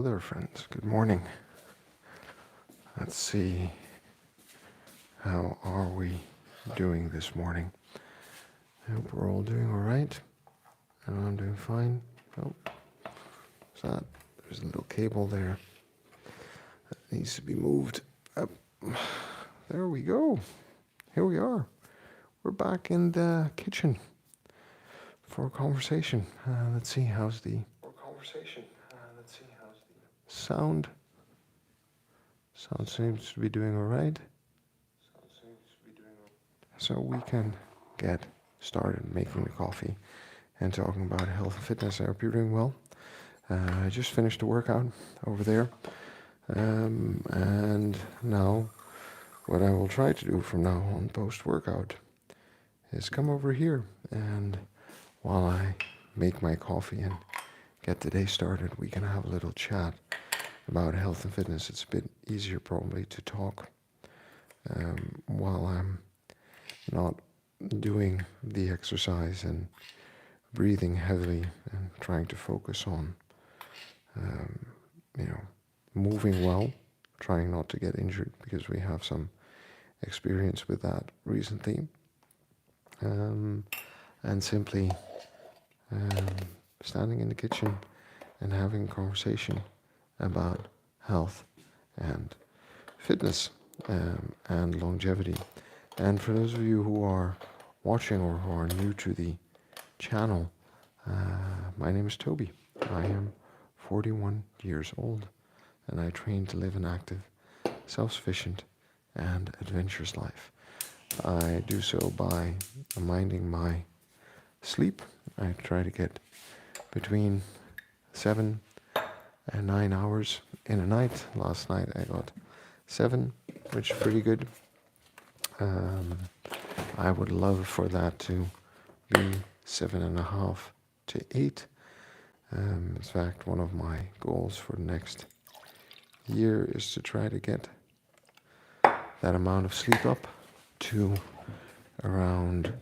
Hello there, friends. Good morning. Let's see, how are we doing this morning? I hope we're all doing all right. I'm doing fine. Oh, there's a little cable there that needs to be moved up. There we go. Here we are. We're back in the kitchen for a conversation. Let's see, how's the sound? Sound seems to be doing all right. So we can get started making the coffee and talking about health and fitness. I hope you're doing well. I just finished a workout over there. And now what I will try to do from now on post-workout is come over here, and while I make my coffee and get the day started, we can have a little chat about health and fitness. It's a bit easier probably to talk while I'm not doing the exercise and breathing heavily and trying to focus on moving well, trying not to get injured, because we have some experience with that recently, and simply standing in the kitchen and having a conversation about health and fitness and longevity. And for those of you who are watching or who are new to the channel, my name is Toby. I am 41 years old, and I train to live an active, self-sufficient, and adventurous life. I do so by minding my sleep. I try to get between 7 and 9 hours in a night. Last night I got 7, which is pretty good. I would love for that to be 7.5 to 8. In fact, one of my goals for the next year is to try to get that amount of sleep up to around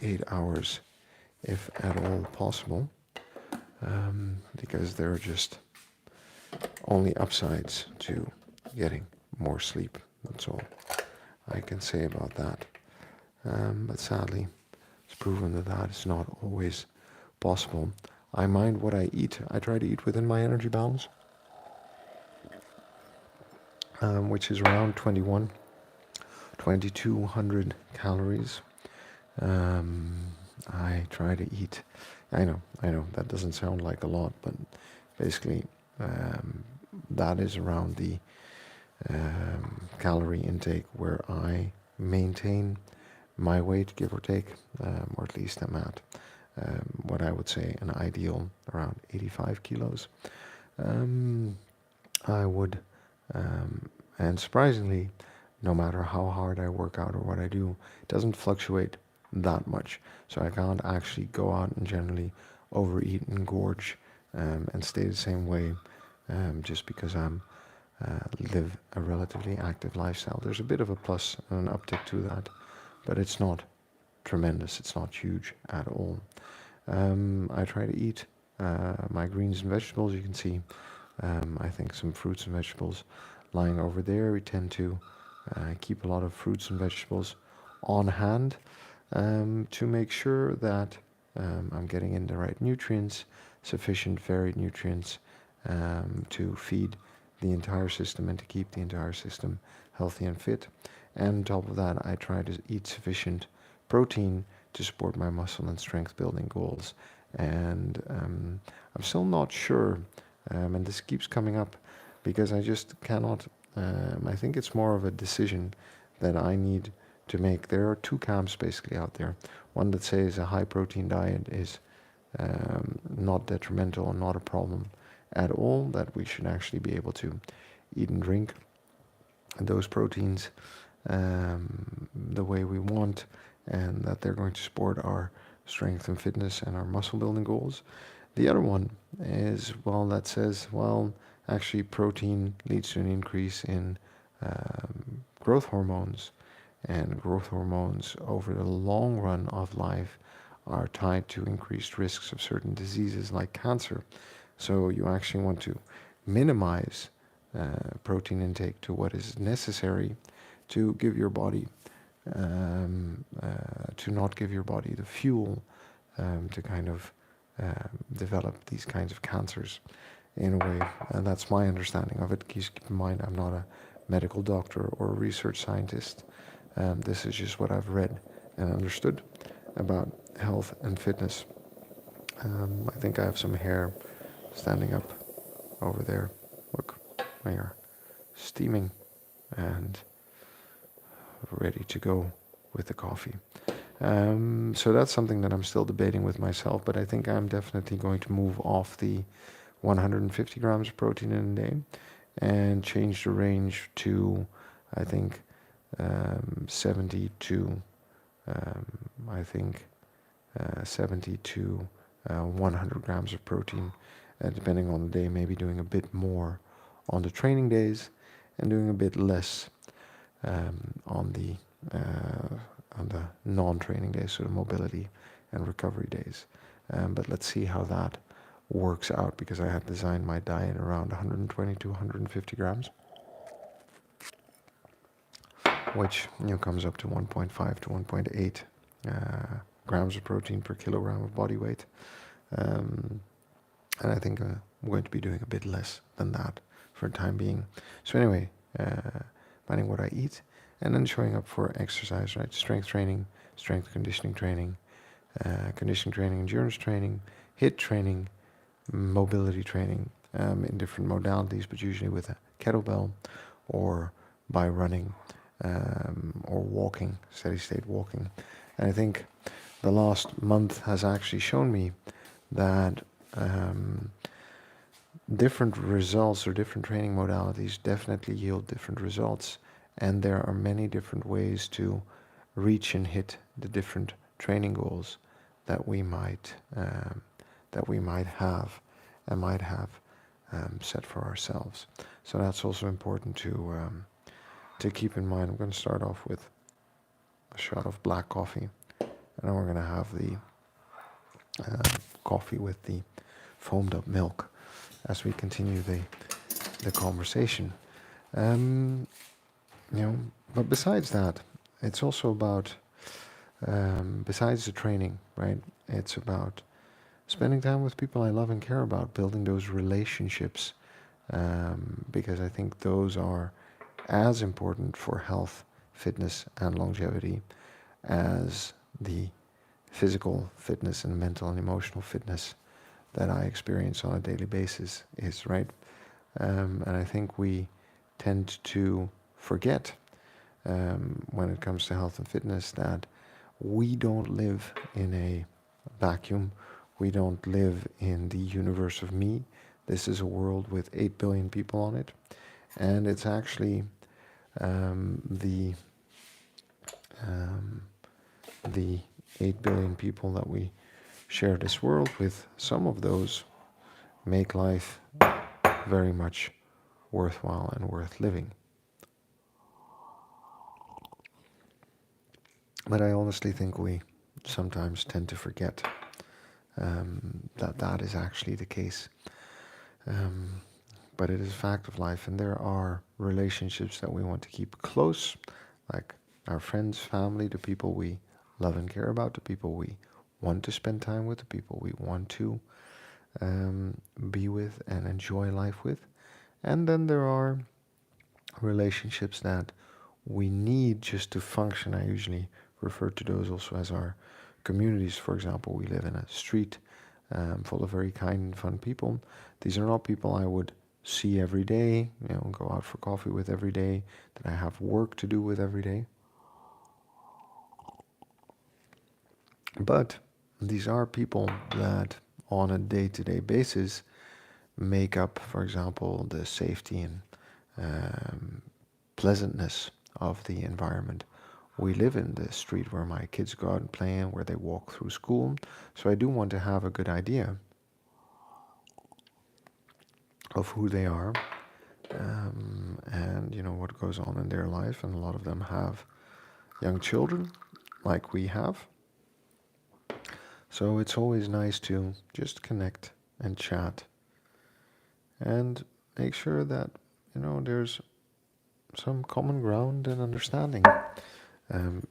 8 hours, if at all possible, because there are just only upsides to getting more sleep. That's all I can say about that. But sadly, it's proven that that is not always possible. I mind what I eat. I try to eat within my energy balance, which is around 2200 calories. I try to eat, I know, that doesn't sound like a lot, but basically that is around the calorie intake where I maintain my weight, give or take, or at least I'm at what I would say an ideal around 85 kilos. I would, and surprisingly, no matter how hard I work out or what I do, it doesn't fluctuate that much. So I can't actually go out and generally overeat and gorge and stay the same way just because I'm live a relatively active lifestyle. There's a bit of a plus and an uptick to that, but it's not tremendous. It's not huge at all. I try to eat my greens and vegetables. You can see, I think, some fruits and vegetables lying over there. We tend to keep a lot of fruits and vegetables on hand to make sure that I'm getting in the right nutrients, sufficient varied nutrients to feed the entire system and to keep the entire system healthy and fit. And on top of that, I try to eat sufficient protein to support my muscle and strength building goals. And I'm still not sure, and this keeps coming up because I just cannot, I think it's more of a decision that I need to make. There are two camps basically out there. One that says a high protein diet is not detrimental and not a problem at all, that we should actually be able to eat and drink those proteins the way we want, and that they're going to support our strength and fitness and our muscle building goals. The other one is, well, that says, well, actually protein leads to an increase in growth hormones, and growth hormones over the long run of life are tied to increased risks of certain diseases like cancer. So you actually want to minimize protein intake to what is necessary to give your body, to not give your body the fuel to kind of develop these kinds of cancers in a way. And that's my understanding of it. Please keep in mind, I'm not a medical doctor or a research scientist. This is just what I've read and understood about health and fitness. I think I have some hair standing up over there. Look, they are steaming and ready to go with the coffee. So that's something that I'm still debating with myself, but I think I'm definitely going to move off the 150 grams of protein in a day and change the range to, I think, 70 to, I think, 70 to 100 grams of protein, depending on the day, maybe doing a bit more on the training days and doing a bit less on the non-training days, so the mobility and recovery days. But let's see how that works out, because I had designed my diet around 120 to 150 grams, which comes up to 1.5 to 1.8 grams of protein per kilogram of body weight. And I think I'm going to be doing a bit less than that for the time being. So anyway, finding what I eat and then showing up for exercise, right? Strength training, strength conditioning training, endurance training, HIIT training, mobility training in different modalities, but usually with a kettlebell or by running or walking, steady state walking. And I think the last month has actually shown me that different results or different training modalities definitely yield different results, and there are many different ways to reach and hit the different training goals that we might have and might have set for ourselves. So that's also important to keep in mind. I'm going to start off with a shot of black coffee, and then we're going to have the coffee with the foamed up milk as we continue the conversation. But besides that, it's also about, besides the training, right? It's about spending time with people I love and care about, building those relationships, because I think those are as important for health, fitness, and longevity as the physical fitness and mental and emotional fitness that I experience on a daily basis is, right? And I think we tend to forget when it comes to health and fitness that we don't live in a vacuum. We don't live in the universe of me. This is a world with 8 billion people on it. And it's actually the 8 billion people that we share this world with. Some of those make life very much worthwhile and worth living. But I honestly think we sometimes tend to forget that is actually the case. But it is a fact of life, and there are relationships that we want to keep close, like our friends, family, the people we love and care about, the people we want to spend time with, the people we want to be with and enjoy life with. And then there are relationships that we need just to function. I usually refer to those also as our communities. For example, we live in a street full of very kind and fun people. These are not people I would see every day, go out for coffee with every day, that I have work to do with every day. But these are people that on a day-to-day basis make up, for example, the safety and pleasantness of the environment we live in, the street where my kids go out and play and where they walk through school. So I do want to have a good idea of who they are and what goes on in their life. And a lot of them have young children like we have. So it's always nice to just connect and chat and make sure that, there's some common ground and understanding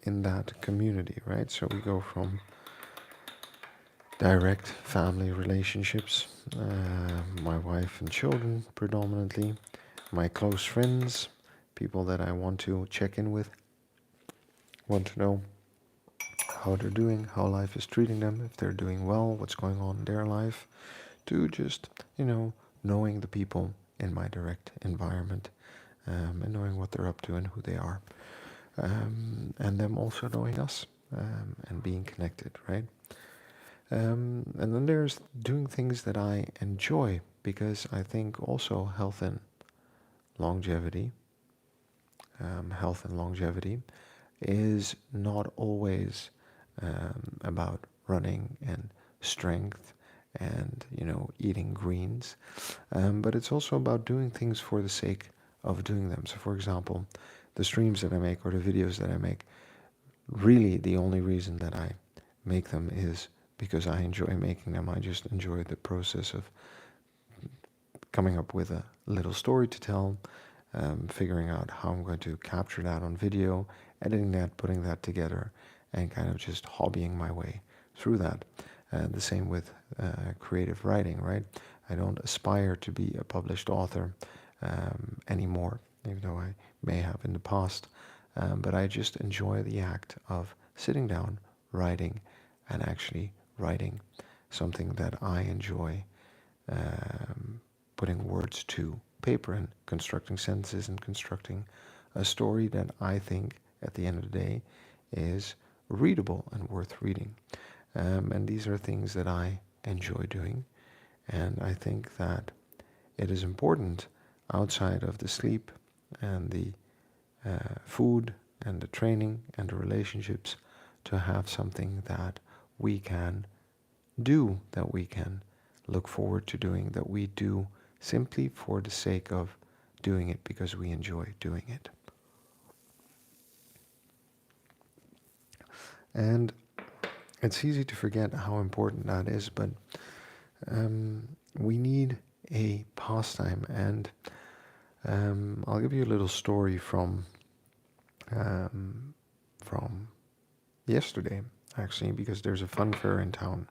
in that community, right? So we go from direct family relationships, my wife and children predominantly, my close friends, people that I want to check in with, want to know how they're doing, how life is treating them, if they're doing well, what's going on in their life, to just, knowing the people in my direct environment, and knowing what they're up to and who they are, and them also knowing us, and being connected, right? And then there's doing things that I enjoy, because I think also longevity, health and longevity is not always about running and strength and, eating greens, but it's also about doing things for the sake of doing them. So, for example, the streams that I make or the videos that I make, really the only reason that I make them is because I enjoy making them. I just enjoy the process of coming up with a little story to tell, figuring out how I'm going to capture that on video, editing that, putting that together, and kind of just hobbying my way through that. The same with creative writing, right? I don't aspire to be a published author anymore, even though I may have in the past. But I just enjoy the act of sitting down, writing, and actually writing something that I enjoy, putting words to paper and constructing sentences and constructing a story that I think at the end of the day is readable and worth reading. And these are things that I enjoy doing. And I think that it is important, outside of the sleep and the food and the training and the relationships, to have something that we can do, that we can look forward to doing, that we do simply for the sake of doing it because we enjoy doing it. And it's easy to forget how important that is, but we need a pastime. And I'll give you a little story um, from yesterday, actually, because there's a fun fair in town.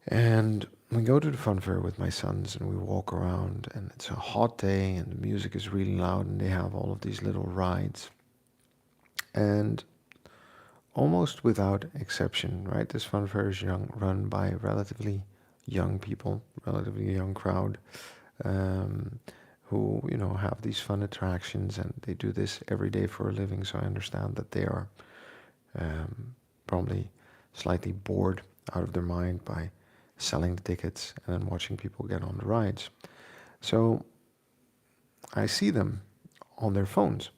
And we go to the fun fair with my sons and we walk around, and it's a hot day and the music is really loud and they have all of these little rides. And almost without exception, right, this fun fair is run by relatively young people, relatively young crowd, um, who, have these fun attractions, and they do this every day for a living. So I understand that they are probably slightly bored out of their mind by selling the tickets and then watching people get on the rides. So I see them on their phones.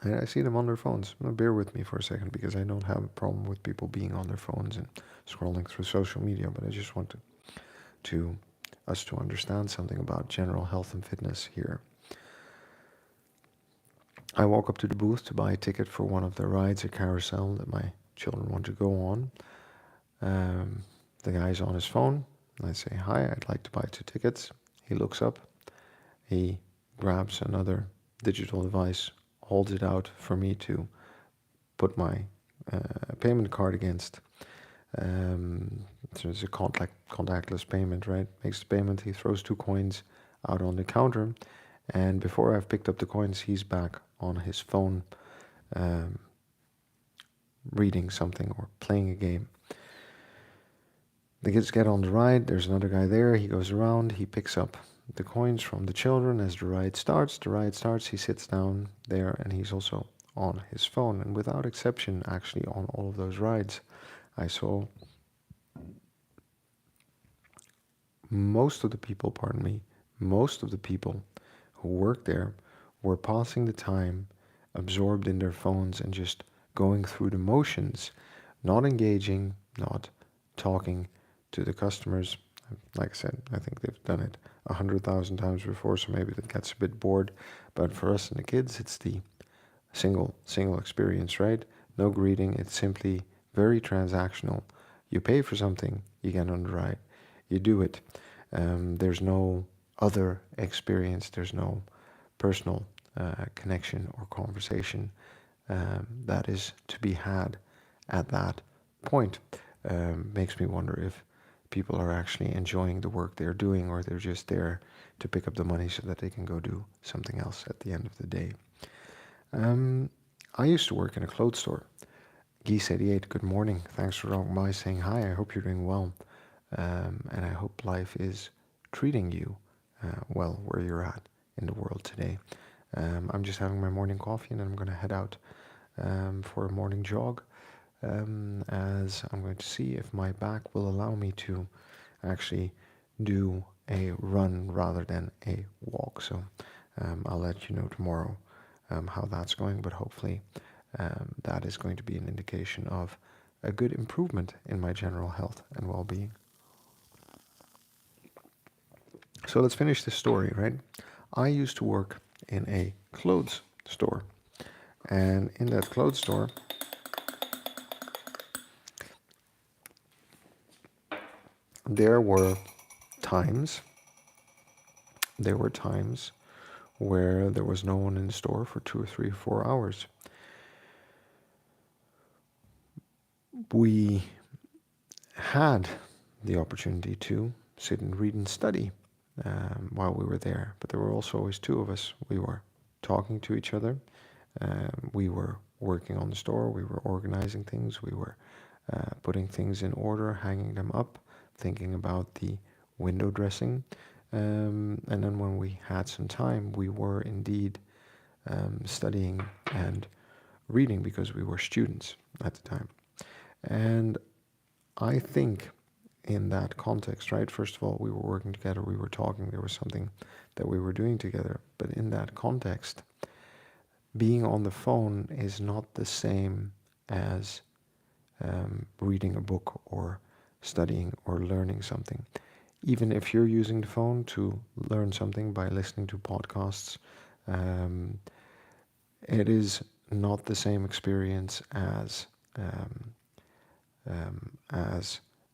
I see them on their phones. Now, bear with me for a second, because I don't have a problem with people being on their phones and scrolling through social media, but I just wanted to us to understand something about general health and fitness here. I walk up to the booth to buy a ticket for one of the rides, a carousel that my children want to go on. The guy's on his phone. I say, "Hi, I'd like to buy 2 tickets." He looks up. He grabs another digital device, holds it out for me to put my payment card against. So it's a contactless payment, right? Makes the payment. He throws 2 coins out on the counter. And before I've picked up the coins, he's back on his phone, um, reading something or playing a game. The kids get on the ride. There's another guy there. He goes around. He picks up the coins from the children as the ride starts. The ride starts. He sits down there, and he's also on his phone. And without exception, actually, on all of those rides, I saw most of the people, most of the people who worked there were passing the time, absorbed in their phones and just going through the motions, not engaging, not talking to the customers. Like I said, I think they've done it 100,000 times before, so maybe that gets a bit bored. But for us and the kids, it's the single experience, right? No greeting. It's simply very transactional, You pay for something, you get on the ride, you do it. There's no other experience, there's no personal connection or conversation that is to be had at that point. Makes me wonder if people are actually enjoying the work they're doing, or they're just there to pick up the money so that they can go do something else at the end of the day. Um, I used to work in a clothes store. Geese88, good morning. Thanks for dropping by, saying hi. I hope you're doing well. And I hope life is treating you well where you're at in the world today. I'm just having my morning coffee, and then I'm going to head out for a morning jog, as I'm going to see if my back will allow me to actually do a run rather than a walk. So I'll let you know tomorrow how that's going, but hopefully that is going to be an indication of a good improvement in my general health and well-being. So let's finish this story, right? I used to work in a clothes store, and in that clothes store, there were times there were times where there was no one in the store for 2 or 3 or 4 hours. We had the opportunity to sit and read and study while we were there, but there were also always two of us. We were talking to each other, we were working on the store, we were organizing things, we were putting things in order, hanging them up, thinking about the window dressing. And then when we had some time, we were indeed studying and reading, because we were students at the time. And I think in that context, right, first of all, we were working together, we were talking, there was something that we were doing together. But in that context, being on the phone is not the same as reading a book or studying or learning something. Even if you're using the phone to learn something by listening to podcasts, um, it is not the same experience as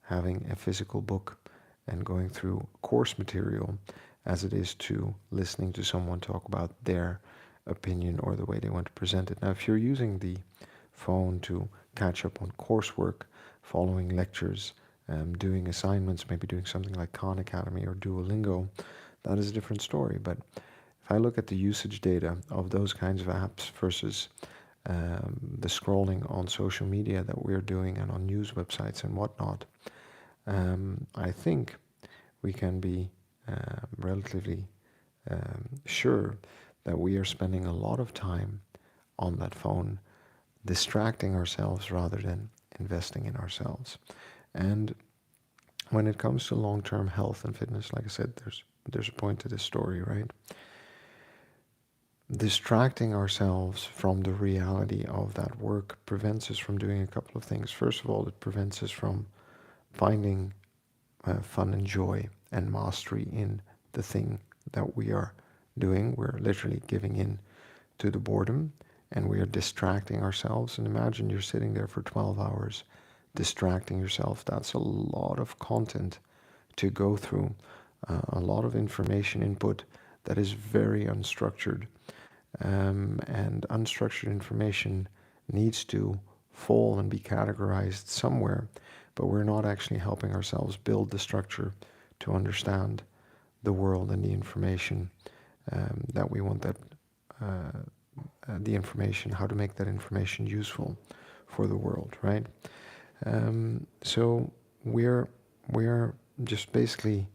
having a physical book and going through course material, as it is to listening to someone talk about their opinion or the way they want to present it. Now, if you're using the phone to catch up on coursework, following lectures, doing assignments, maybe doing something like Khan Academy or Duolingo, that is a different story. But if I look at the usage data of those kinds of apps versus the scrolling on social media that we're doing and on news websites and whatnot, I think we can be relatively sure that we are spending a lot of time on that phone, distracting ourselves rather than investing in ourselves. And when it comes to long-term health and fitness, like I said, there's a point to this story, right? Distracting ourselves from the reality of that work prevents us from doing a couple of things. First of all, it prevents us from finding fun and joy and mastery in the thing that we are doing. We're literally giving in to the boredom, and we are distracting ourselves. And imagine you're sitting there for 12 hours distracting yourself. That's a lot of content to go through, a lot of information input that is very unstructured. And unstructured information needs to fall and be categorized somewhere, but we're not actually helping ourselves build the structure to understand the world and the information that we want, that the information, how to make that information useful for the world, right? So we're just basically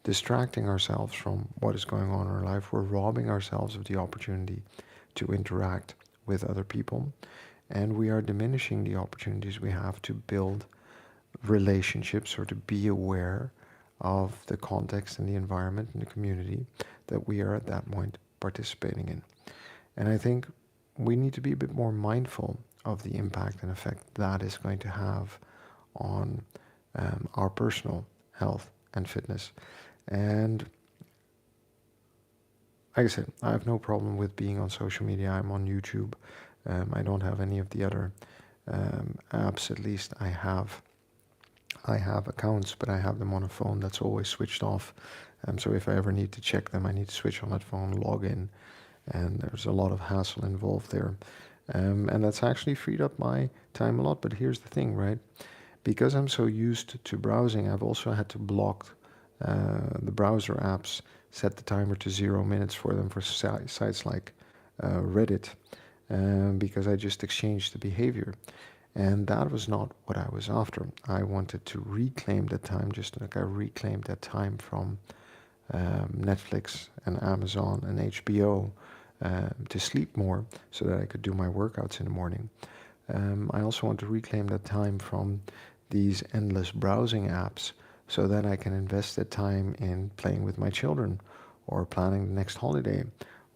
distracting ourselves from what is going on in our life. We're robbing ourselves of the opportunity to interact with other people, and we are diminishing the opportunities we have to build relationships or to be aware of the context and the environment and the community that we are at that point participating in. And I think we need to be a bit more mindful of the impact and effect that is going to have on our personal health and fitness. And like I said, I have no problem with being on social media. I'm on YouTube. I don't have any of the other apps. At least I have I have accounts, but I have them on a phone that's always switched off. So if I ever need to check them, I need to switch on that phone, log in, and there's a lot of hassle involved there. And that's actually freed up my time a lot. But here's the thing, right? Because I'm so used to browsing, I've also had to block the browser apps, set the timer to 0 minutes for them for sites like Reddit, because I just exchanged the behavior. And that was not what I was after. I wanted to reclaim that time, just like I reclaimed that time from Netflix and Amazon and HBO to sleep more so that I could do my workouts in the morning. I also want to reclaim that time from these endless browsing apps so that I can invest that time in playing with my children or planning the next holiday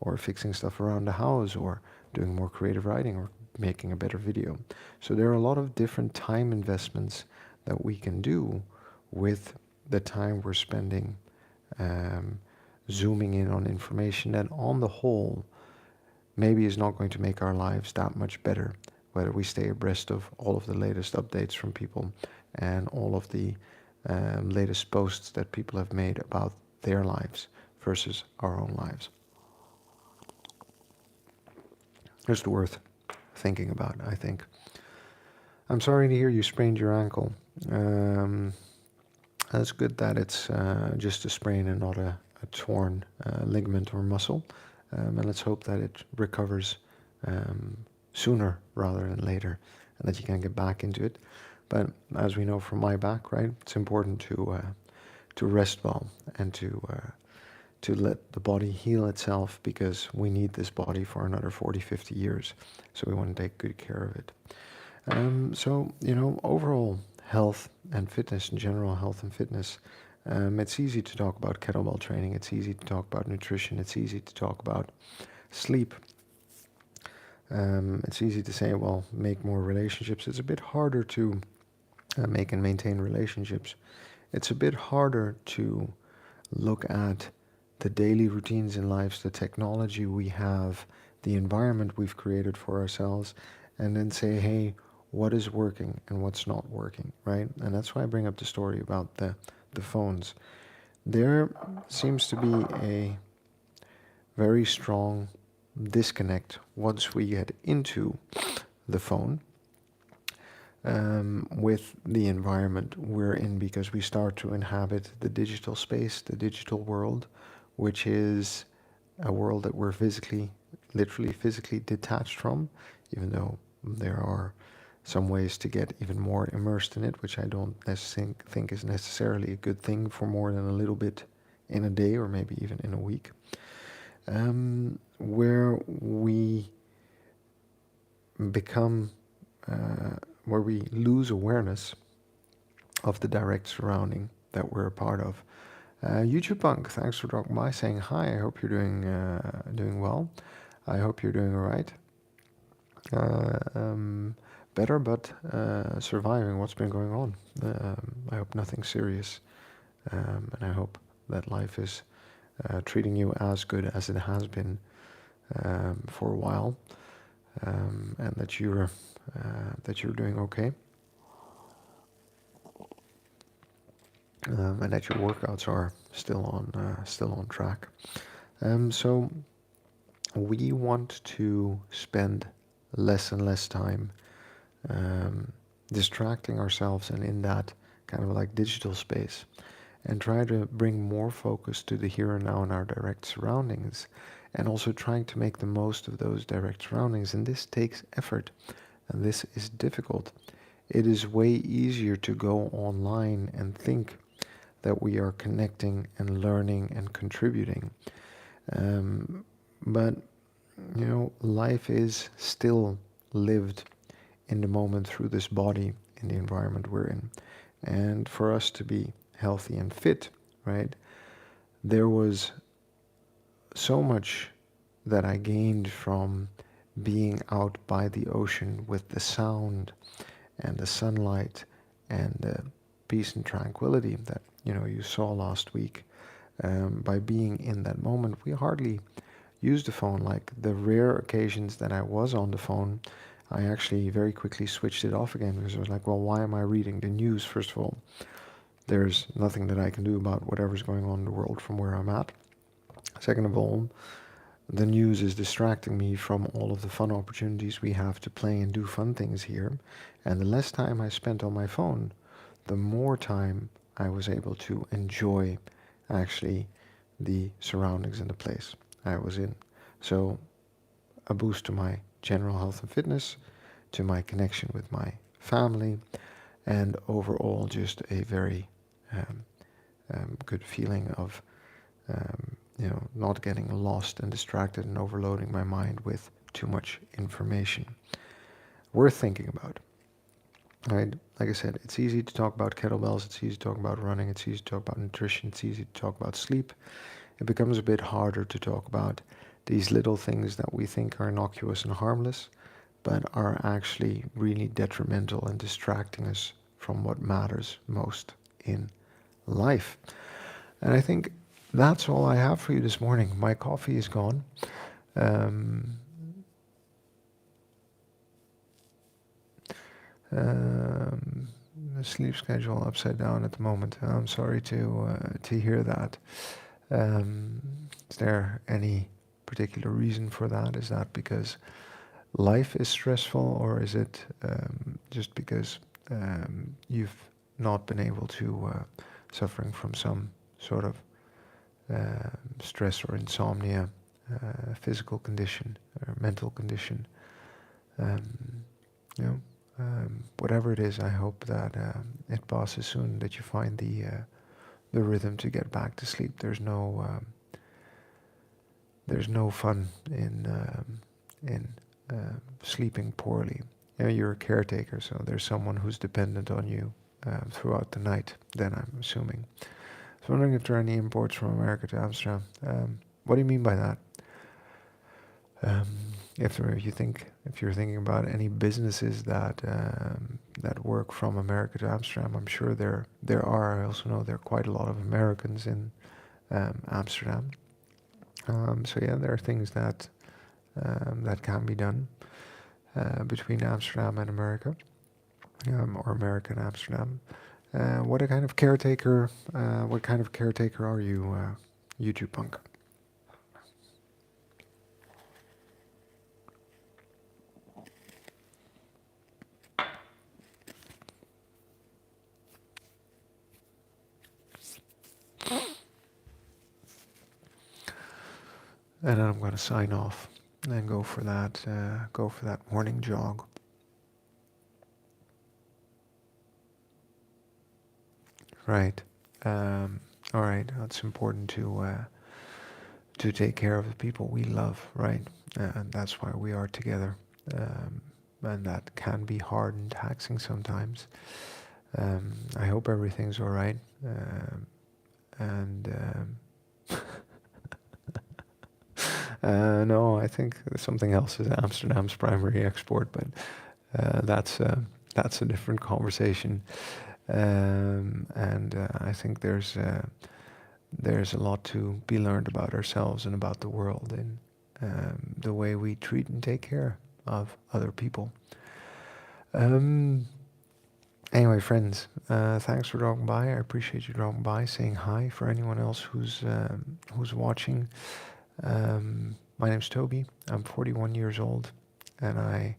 or fixing stuff around the house or doing more creative writing or making a better video. So there are a lot of different time investments that we can do with the time we're spending um, zooming in on information that on the whole maybe is not going to make our lives that much better, whether we stay abreast of all of the latest updates from people and all of the latest posts that people have made about their lives versus our own lives. Just worth thinking about, I think. I'm sorry to hear you sprained your ankle. Um, that's good that it's just a sprain and not a torn ligament or muscle. And let's hope that it recovers um, sooner rather than later and that you can get back into it. But as we know from my back, right, it's important to rest well and to let the body heal itself because we need this body for another 40, 50 years. So we want to take good care of it. So, overall health and fitness, in general health and fitness, it's easy to talk about kettlebell training. It's easy to talk about nutrition. It's easy to talk about sleep. It's easy to say, well, make more relationships. It's a bit harder to make and maintain relationships. It's a bit harder to look at the daily routines in lives, the technology we have, the environment we've created for ourselves, and then say, hey, what is working and what's not working, right? And that's why I bring up the story about the phones. There seems to be a very strong disconnect once we get into the phone with the environment we're in because we start to inhabit the digital space, the digital world, which is a world that we're literally physically detached from, even though there are some ways to get even more immersed in it, which I don't think is necessarily a good thing for more than a little bit in a day or maybe even in a week, where we become, where we lose awareness of the direct surrounding that we're a part of. YouTube Punk, thanks for dropping by, saying hi. I hope you're doing well. I hope you're doing all right. Better, but surviving what's been going on. I hope nothing serious, and I hope that life is treating you as good as it has been for a while, and that you're doing okay, and that your workouts are still on track. So we want to spend less and less time distracting ourselves and in that kind of like digital space and try to bring more focus to the here and now in our direct surroundings and also trying to make the most of those direct surroundings. And this takes effort and this is difficult. It is way easier to go online and think that we are connecting and learning and contributing. But life is still lived in the moment through this body in the environment we're in. And for us to be healthy and fit, right, there was so much that I gained from being out by the ocean with the sound and the sunlight and the peace and tranquility that you saw last week. By being in that moment, we hardly use the phone. Like the rare occasions that I was on the phone, I actually very quickly switched it off again because I was like, well, why am I reading the news? First of all, there's nothing that I can do about whatever's going on in the world from where I'm at. Second of all, the news is distracting me from all of the fun opportunities we have to play and do fun things here. And the less time I spent on my phone, the more time I was able to enjoy actually the surroundings and the place I was in. So a boost to my general health and fitness, to my connection with my family, and overall just a very um, good feeling of not getting lost and distracted and overloading my mind with too much information. Worth thinking about. Right? Like I said, it's easy to talk about kettlebells, it's easy to talk about running, it's easy to talk about nutrition, it's easy to talk about sleep. It becomes a bit harder to talk about these little things that we think are innocuous and harmless, but are actually really detrimental and distracting us from what matters most in life. And I think that's all I have for you this morning. My coffee is gone. Um, um, the sleep schedule upside down at the moment. I'm sorry to hear that. Um, is there any particular reason for that? Is that because life is stressful, or is it just because you've not been able to suffering from some sort of stress or insomnia, physical condition or mental condition? Um, you know, whatever it is, I hope that it passes soon. That you find the rhythm to get back to sleep. There's no fun in sleeping poorly. You know, you're a caretaker, so there's someone who's dependent on you throughout the night. Then I'm assuming. I was wondering if there are any imports from America to Amsterdam. What do you mean by that? Um, if you're thinking about any businesses that work from America to Amsterdam, I'm sure there are. I also know there are quite a lot of Americans in Amsterdam. So yeah, there are things that can be done between Amsterdam and America, or America and Amsterdam. What kind of caretaker? What kind of caretaker are you, YouTube punk? And then I'm going to sign off and go for that morning jog. Right. All right. It's important to take care of the people we love, right? And that's why we are together. And that can be hard and taxing sometimes. I hope everything's all right. And no, I think something else is Amsterdam's primary export, but that's a different conversation. And I think there's a lot to be learned about ourselves and about the world in the way we treat and take care of other people. Um, anyway, friends, thanks for dropping by. I appreciate you dropping by, saying hi. For anyone else who's watching, my name's Toby. I'm 41 years old, and I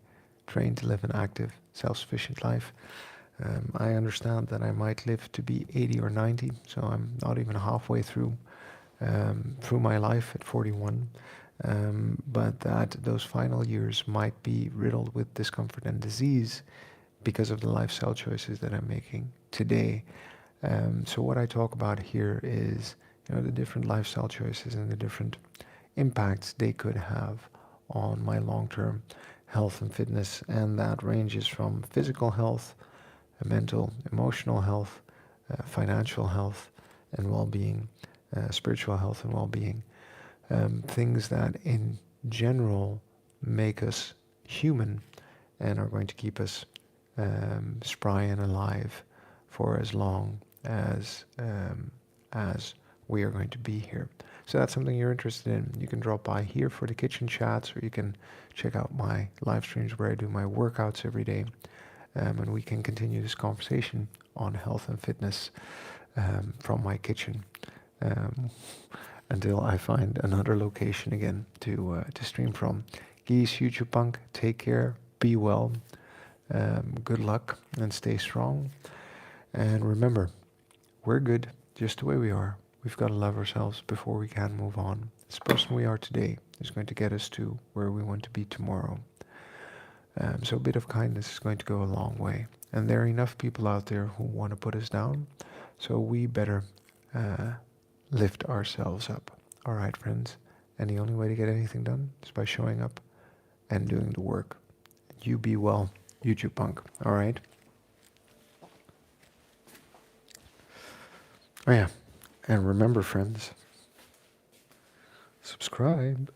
train to live an active, self-sufficient life. I understand that I might live to be 80 or 90, so I'm not even halfway through my life at 41. But that those final years might be riddled with discomfort and disease because of the lifestyle choices that I'm making today. So what I talk about here is, the different lifestyle choices and the different impacts they could have on my long-term health and fitness, and that ranges from physical health, mental, emotional health, financial health and well-being, spiritual health and well-being, things that in general make us human and are going to keep us spry and alive for as long as we are going to be here. So that's something you're interested in. You can drop by here for the kitchen chats, or you can check out my live streams where I do my workouts every day. And we can continue this conversation on health and fitness from my kitchen um, until I find another location again to stream from. Geese, YouTube Punk, take care, be well, good luck, and stay strong. And remember, we're good just the way we are. We've got to love ourselves before we can move on. This person we are today is going to get us to where we want to be tomorrow. So a bit of kindness is going to go a long way. And there are enough people out there who want to put us down, so we better lift ourselves up. All right, friends. And the only way to get anything done is by showing up and doing the work. You be well, YouTube Punk. All right. Oh yeah. And remember, friends, subscribe.